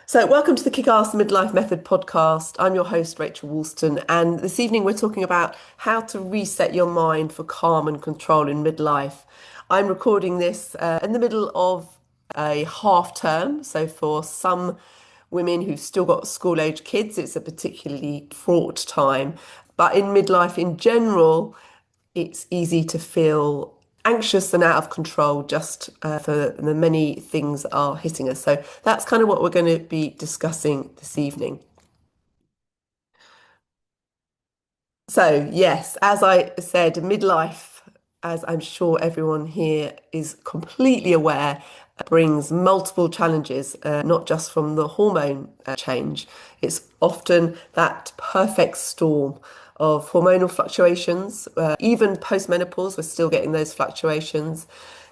So, welcome to the Kickass Midlife Method podcast. I'm your host, Rachael Woolston, and this evening we're talking about how to reset your mind for calm and control in midlife. I'm recording this in the middle of a half term, so for some women who've still got school age kids, it's a particularly fraught time. But in midlife in general, it's easy to feel anxious and out of control just for the many things that are hitting us. So that's kind of what we're going to be discussing this evening. So, yes, as I said, midlife, as I'm sure everyone here is completely aware, brings multiple challenges, not just from the hormone change. It's often that perfect storm of hormonal fluctuations. Even post-menopause, we're still getting those fluctuations,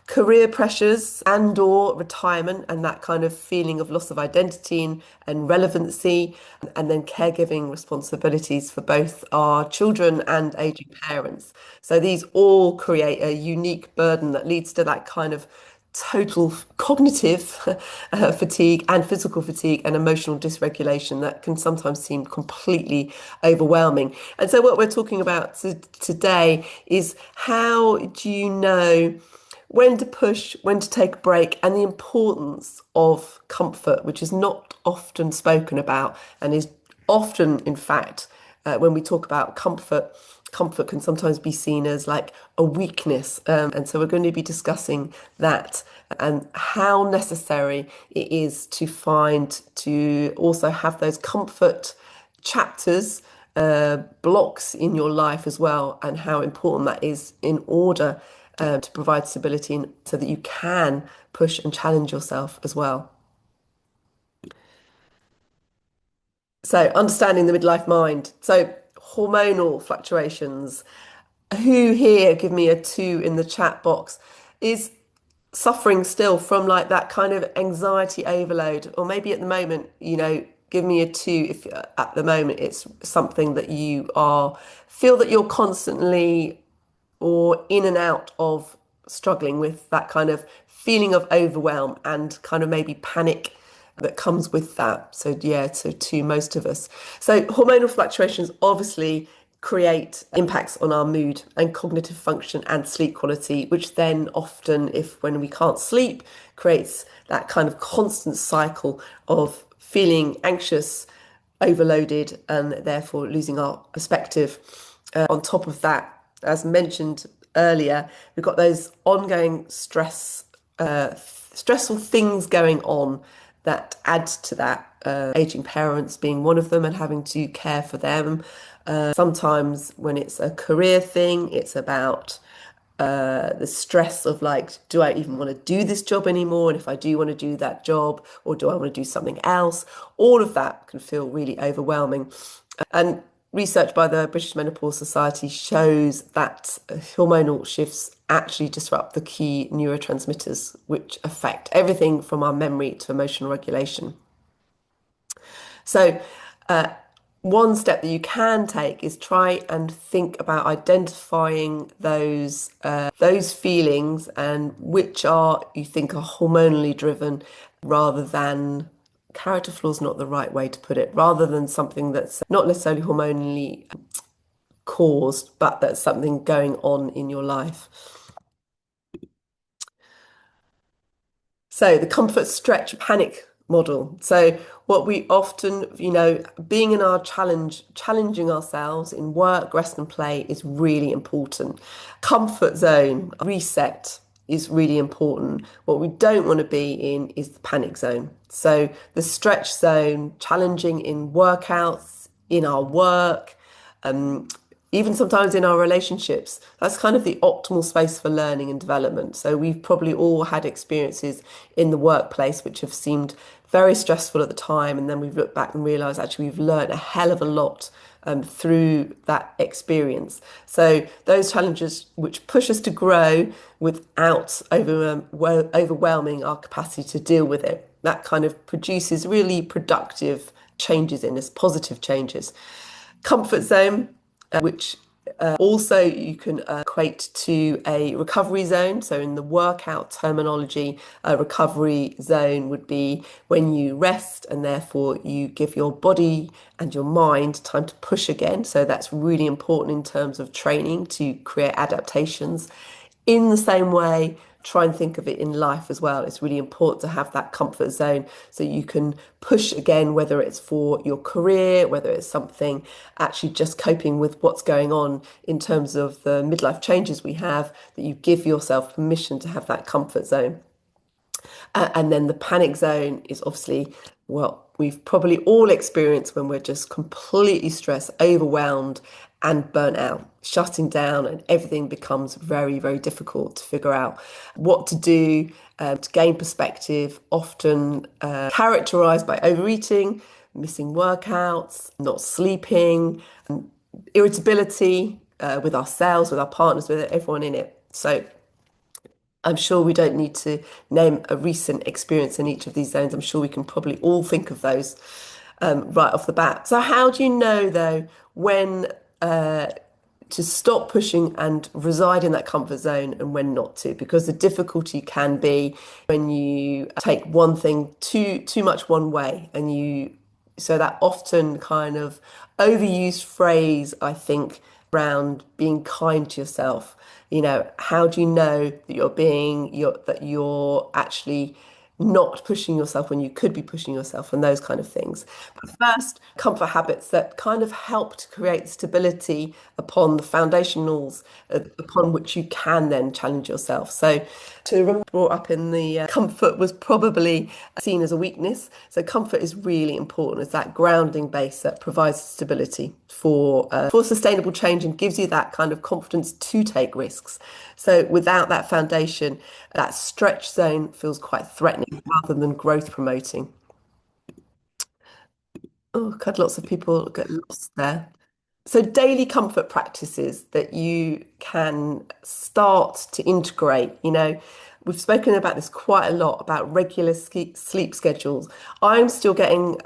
career pressures and/or retirement, and that kind of feeling of loss of identity and relevancy, and then caregiving responsibilities for both our children and aging parents. So these all create a unique burden that leads to that kind of total cognitive fatigue and physical fatigue and emotional dysregulation that can sometimes seem completely overwhelming. And so what we're talking about today is, how do you know when to push, when to take a break, and the importance of comfort, which is not often spoken about and is often, in fact, when we talk about comfort can sometimes be seen as like a weakness. And so we're going to be discussing that and how necessary it is to also have those comfort chapters, blocks in your life as well, and how important that is in order to provide stability and so that you can push and challenge yourself as well. So, understanding the midlife mind. So, hormonal fluctuations. Who here, give me a two in the chat box, is suffering still from like that kind of anxiety overload? Or maybe at the moment, give me a two if at the moment it's something that you are feel that you're constantly or in and out of struggling with, that kind of feeling of overwhelm and kind of maybe panic that comes with that. So yeah, so to most of us. So hormonal fluctuations obviously create impacts on our mood and cognitive function and sleep quality, which then often, if when we can't sleep, creates that kind of constant cycle of feeling anxious, overloaded, and therefore losing our perspective. On top of that, as mentioned earlier, we've got those ongoing stressful things going on that add to that. Aging parents being one of them and having to care for them. Sometimes when it's a career thing, it's about the stress of like, do I even want to do this job anymore? And if I do want to do that job, or do I want to do something else? All of that can feel really overwhelming. And research by the British Menopause Society shows that hormonal shifts actually disrupt the key neurotransmitters, which affect everything from our memory to emotional regulation. So, one step that you can take is try and think about identifying those feelings and which are you think are hormonally driven, rather than character flaw is not the right way to put it, rather than something that's not necessarily hormonally caused, but that's something going on in your life. So the comfort, stretch, panic model. So what we often, being in our challenging ourselves in work, rest and play is really important. Comfort zone, reset is really important. What we don't want to be in is the panic zone. So the stretch zone, challenging in workouts, in our work, even sometimes in our relationships, that's kind of the optimal space for learning and development. So we've probably all had experiences in the workplace which have seemed very stressful at the time, and then we've looked back and realised actually we've learned a hell of a lot through that experience. So those challenges which push us to grow without overwhelming our capacity to deal with it, that kind of produces really productive changes in us, positive changes. Comfort zone, which Also, you can equate to a recovery zone. So, in the workout terminology, a recovery zone would be when you rest and therefore you give your body and your mind time to push again. So, that's really important in terms of training to create adaptations. In the same way, try and think of it in life as well. It's really important to have that comfort zone so you can push again, whether it's for your career, whether it's something actually just coping with what's going on in terms of the midlife changes we have, that you give yourself permission to have that comfort zone. And then the panic zone is obviously, well, we've probably all experienced when we're just completely stressed, overwhelmed, and burnt out, shutting down, and everything becomes very, very difficult to figure out what to do to gain perspective, often characterized by overeating, missing workouts, not sleeping, irritability with ourselves, with our partners, with everyone in it. So I'm sure we don't need to name a recent experience in each of these zones. I'm sure we can probably all think of those right off the bat. So, how do you know, though, when to stop pushing and reside in that comfort zone and when not to? Because the difficulty can be when you take one thing too much one way, and so that often kind of overused phrase, I think, around being kind to yourself. How do you know that you're actually not pushing yourself when you could be pushing yourself, and those kind of things. But first, comfort habits that kind of help to create stability upon the foundationals upon which you can then challenge yourself. So to remember, brought up in the comfort was probably seen as a weakness. So comfort is really important. It's that grounding base that provides stability for sustainable change and gives you that kind of confidence to take risks. So without that foundation, that stretch zone feels quite threatening rather than growth promoting. Oh, I've had lots of people get lost there. So, daily comfort practices that you can start to integrate. We've spoken about this quite a lot about regular sleep schedules. I'm still getting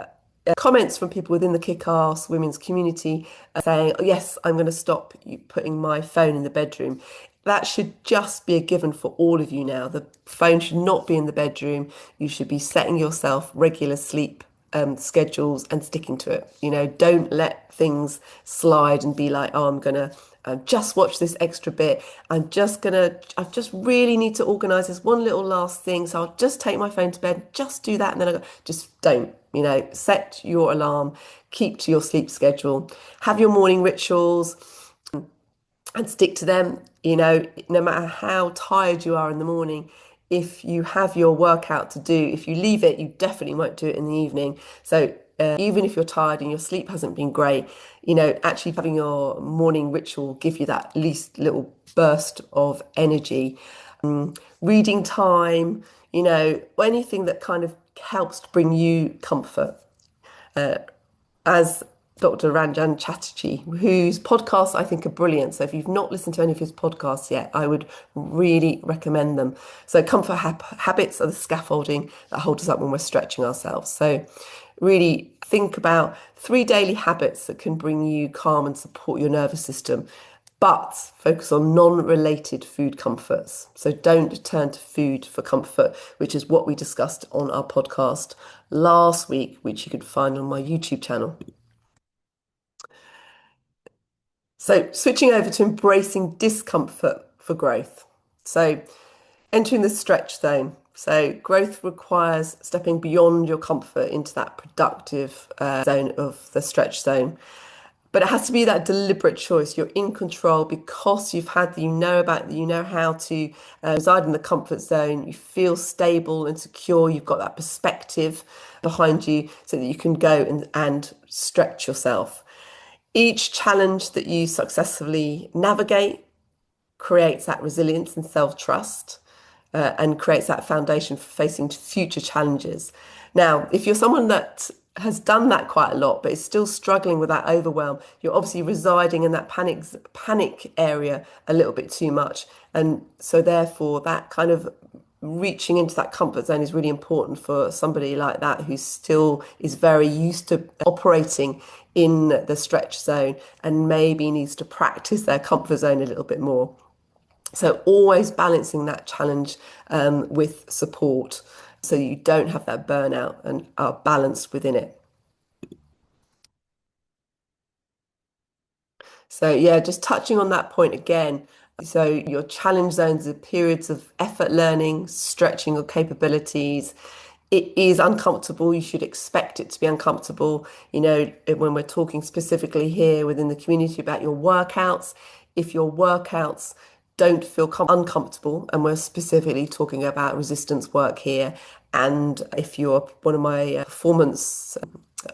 comments from people within the Kickass women's community saying, "Oh, yes, I'm going to stop putting my phone in the bedroom." That should just be a given for all of you now. The phone should not be in the bedroom. You should be setting yourself regular sleep schedules and sticking to it. Don't let things slide and be like, "Oh, I'm gonna just watch this extra bit. I just really need to organize this one little last thing. So I'll just take my phone to bed, just do that." And then just don't, set your alarm, keep to your sleep schedule, have your morning rituals and stick to them. No matter how tired you are in the morning, if you have your workout to do, if you leave it, you definitely won't do it in the evening. So even if you're tired and your sleep hasn't been great, actually having your morning ritual give you that least little burst of energy. Reading time, anything that kind of helps to bring you comfort. As Dr. Ranjan Chatterjee, whose podcasts I think are brilliant. So if you've not listened to any of his podcasts yet, I would really recommend them. So comfort habits are the scaffolding that hold us up when we're stretching ourselves. So really think about 3 daily habits that can bring you calm and support your nervous system, but focus on non-related food comforts. So don't turn to food for comfort, which is what we discussed on our podcast last week, which you could find on my YouTube channel. So switching over to embracing discomfort for growth. So entering the stretch zone. So growth requires stepping beyond your comfort into that productive zone of the stretch zone. But it has to be that deliberate choice. You're in control because you know how to reside in the comfort zone. You feel stable and secure. You've got that perspective behind you so that you can go and stretch yourself. Each challenge that you successfully navigate creates that resilience and self-trust and creates that foundation for facing future challenges. Now, if you're someone that has done that quite a lot, but is still struggling with that overwhelm, you're obviously residing in that panic area a little bit too much. And so therefore that kind of reaching into that comfort zone is really important for somebody like that who still is very used to operating in the stretch zone and maybe needs to practice their comfort zone a little bit more. So always balancing that challenge with support so you don't have that burnout and are balanced within it. So yeah, just touching on that point again. So your challenge zones are periods of effort learning, stretching your capabilities. It is uncomfortable. You should expect it to be uncomfortable. When we're talking specifically here within the community about your workouts, if your workouts don't feel uncomfortable, and we're specifically talking about resistance work here, and if you're one of my performance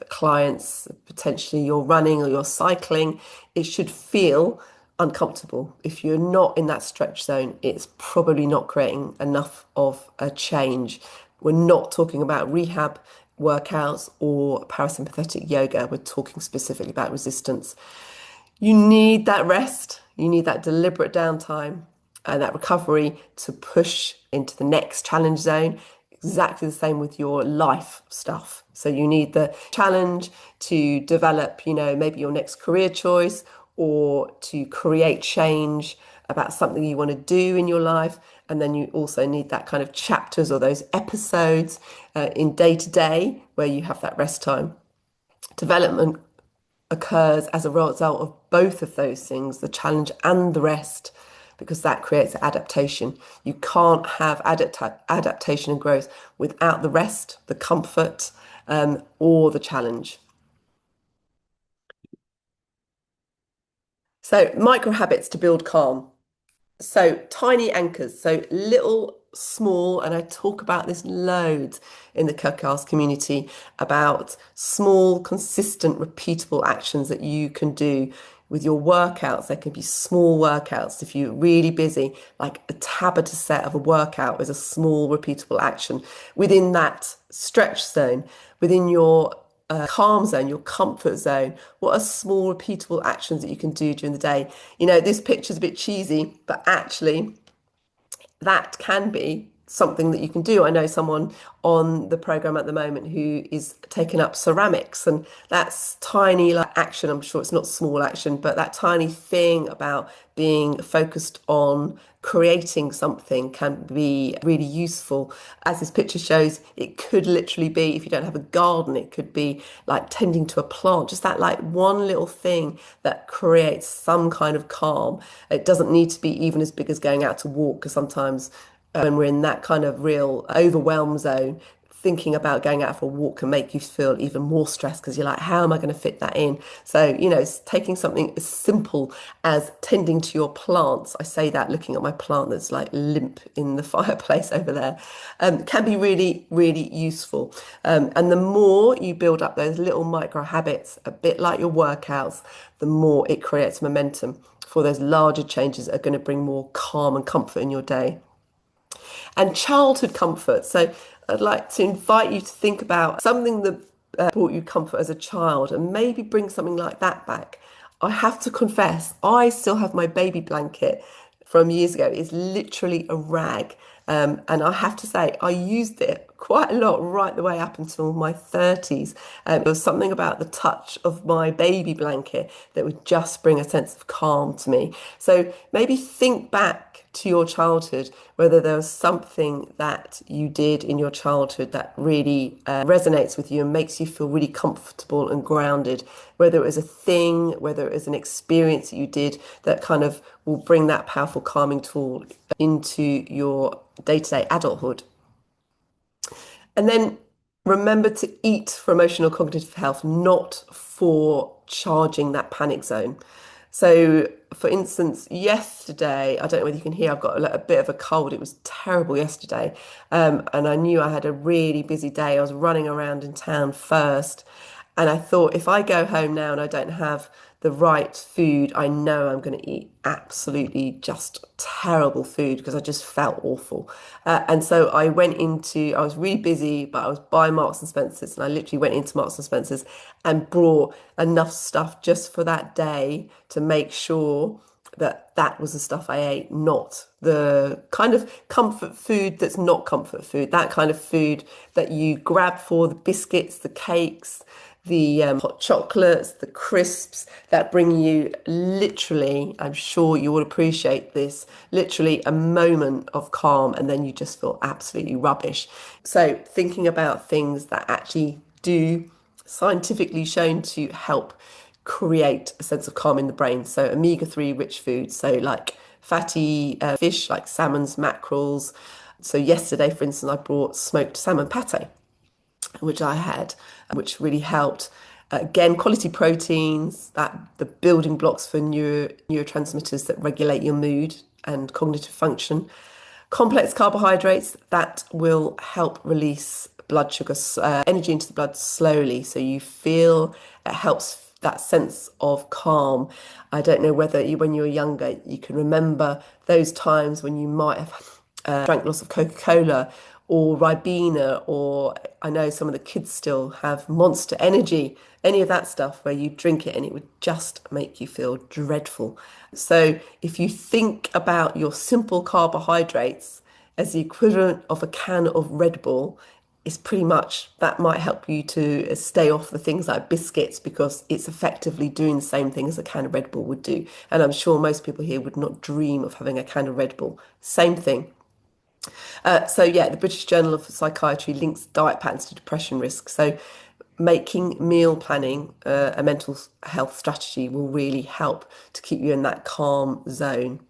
clients, potentially you're running or you're cycling, it should feel uncomfortable. If you're not in that stretch zone, it's probably not creating enough of a change. We're not talking about rehab workouts or parasympathetic yoga. We're talking specifically about resistance. You need that rest, you need that deliberate downtime and that recovery to push into the next challenge zone. Exactly the same with your life stuff. So you need the challenge to develop, maybe your next career choice or to create change about something you want to do in your life. And then you also need that kind of chapters or those episodes in day to day where you have that rest time. Development occurs as a result of both of those things, the challenge and the rest, because that creates adaptation. You can't have adaptation and growth without the rest, the comfort, or the challenge. So, micro habits to build calm. So tiny anchors, so little, small, and I talk about this loads in the Kickass community about small, consistent, repeatable actions that you can do with your workouts. There can be small workouts if you're really busy, like a Tabata set of a workout is a small, repeatable action. Within that stretch zone, within your calm zone, your comfort zone, what are small, repeatable actions that you can do during the day? This picture's a bit cheesy, but actually, that can be something that you can do. I know someone on the program at the moment who is taking up ceramics, and that's tiny like action. I'm sure it's not small action, but that tiny thing about being focused on creating something can be really useful. As this picture shows, it could literally be, if you don't have a garden, it could be like tending to a plant, just that like one little thing that creates some kind of calm. It doesn't need to be even as big as going out to walk, because sometimes when we're in that kind of real overwhelm zone, thinking about going out for a walk can make you feel even more stressed because you're like, how am I going to fit that in? So, it's taking something as simple as tending to your plants. I say that looking at my plant that's like limp in the fireplace over there, can be really, really useful. And the more you build up those little micro habits, a bit like your workouts, the more it creates momentum for those larger changes that are going to bring more calm and comfort in your day. And childhood comfort. So I'd like to invite you to think about something that brought you comfort as a child and maybe bring something like that back. I have to confess, I still have my baby blanket from years ago. It's literally a rag. And I have to say, I used it quite a lot right the way up until my 30s. There was something about the touch of my baby blanket that would just bring a sense of calm to me. So maybe think back to your childhood, whether there was something that you did in your childhood that really resonates with you and makes you feel really comfortable and grounded, whether it was a thing, whether it was an experience that you did that kind of will bring that powerful calming tool into your day-to-day adulthood. And then remember to eat for emotional cognitive health, not for charging that panic zone. So, for instance, yesterday, I don't know whether you can hear, I've got a bit of a cold. It was terrible yesterday. And I knew I had a really busy day. I was running around in town first. And I thought, if I go home now and I don't have the right food, I know I'm going to eat absolutely just terrible food because I just felt awful. And so I was really busy, but I was by Marks and Spencer's, and I literally went into Marks and Spencer's and brought enough stuff just for that day to make sure that was the stuff I ate, not the kind of comfort food that's not comfort food, that kind of food that you grab for the biscuits, the cakes, the hot chocolates, the crisps that bring you literally, I'm sure you will appreciate this, literally a moment of calm and then you just feel absolutely rubbish. So thinking about things that actually do scientifically shown to help create a sense of calm in the brain. So omega-3 rich foods, so like fatty fish like salmons, mackerels. So yesterday, for instance, I brought smoked salmon pate, which I had, which really helped. Again, quality proteins, that the building blocks for neurotransmitters that regulate your mood and cognitive function. Complex carbohydrates that will help release blood sugar, energy into the blood slowly, so you feel it helps that sense of calm. I don't know whether you, when you were younger, you can remember those times when you might have drank lots of Coca-Cola or Ribena, or I know some of the kids still have Monster Energy, any of that stuff where you drink it and it would just make you feel dreadful. So if you think about your simple carbohydrates as the equivalent of a can of Red Bull, it's pretty much that might help you to stay off the things like biscuits because it's effectively doing the same thing as a can of Red Bull would do. And I'm sure most people here would not dream of having a can of Red Bull. Same thing. So yeah, the British Journal of Psychiatry links diet patterns to depression risk. So making meal planning a mental health strategy will really help to keep you in that calm zone.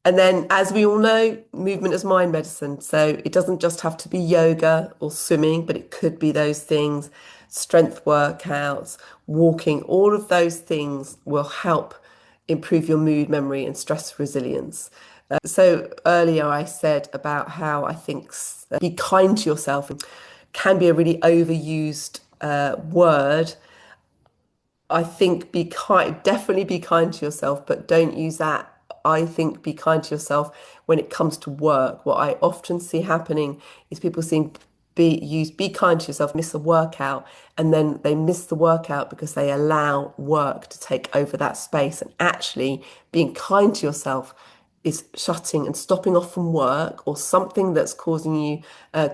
And then, as we all know, movement is mind medicine. So it doesn't just have to be yoga or swimming, but it could be those things, strength workouts, walking, all of those things will help improve your mood, memory, and stress resilience. So earlier I said about how I think be kind to yourself can be a really overused word. I think be kind, definitely be kind to yourself, but don't use that. I think be kind to yourself when it comes to work. What I often see happening is people seem be kind to yourself, miss a workout, and then they miss the workout because they allow work to take over that space. And actually, being kind to yourself is shutting and stopping off from work or something that's causing you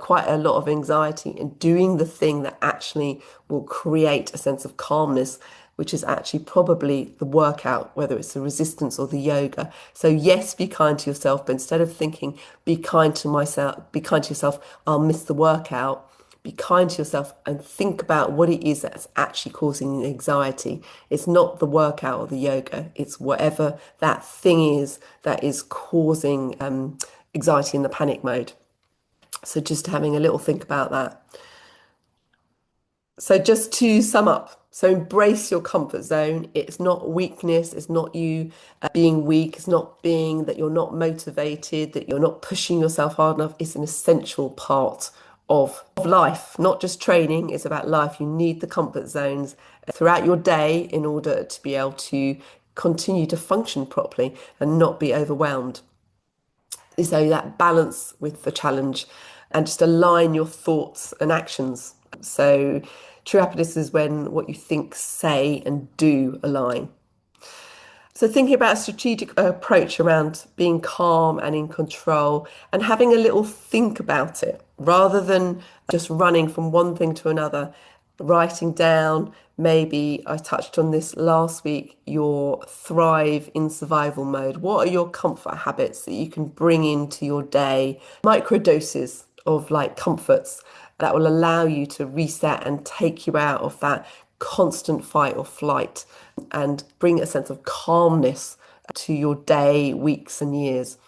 quite a lot of anxiety and doing the thing that actually will create a sense of calmness, which is actually probably the workout, whether it's the resistance or the yoga. So yes, be kind to yourself, but instead of thinking, be kind to myself, be kind to yourself, I'll miss the workout, be kind to yourself and think about what it is that's actually causing anxiety. It's not the workout or the yoga, it's whatever that thing is that is causing anxiety in the panic mode. So just having a little think about that. So just to sum up, so embrace your comfort zone. It's not weakness. It's not you being weak. It's not being that you're not motivated, that you're not pushing yourself hard enough. It's an essential part of life, not just training. It's about life. You need the comfort zones throughout your day in order to be able to continue to function properly and not be overwhelmed. So that balance with the challenge and just align your thoughts and actions. So true happiness is when what you think, say, and do align. So thinking about a strategic approach around being calm and in control and having a little think about it rather than just running from one thing to another, writing down, maybe I touched on this last week, your thrive in survival mode. What are your comfort habits that you can bring into your day? Micro doses of like comforts that will allow you to reset and take you out of that constant fight or flight and bring a sense of calmness to your day, weeks, and years.